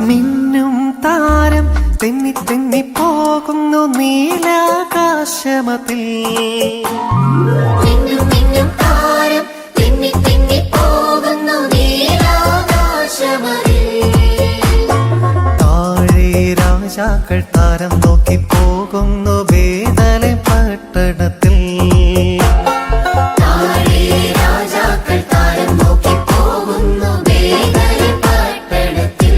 മിന്നും താരം തെന്നി തെന്നി പോകുന്നു നീലാകാശമതിൽ. മിന്നും മിന്നും താരം തെന്നി തെന്നി പോകുന്നു നീലാകാശമതിൽ. താഴെ രാജാക്കൾ താരം നോക്കി പോകുന്നു വേദന പട്ടണത്തിൽ. താഴെ രാജാക്കൾ താരം നോക്കി പോകുന്നു വേദന പട്ടണത്തിൽ.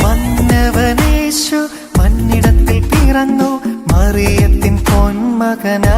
മന്നവനേശു മന്നിടത്തിൽ പിറന്നു മറിയത്തിൻ പൊന്മകനാ.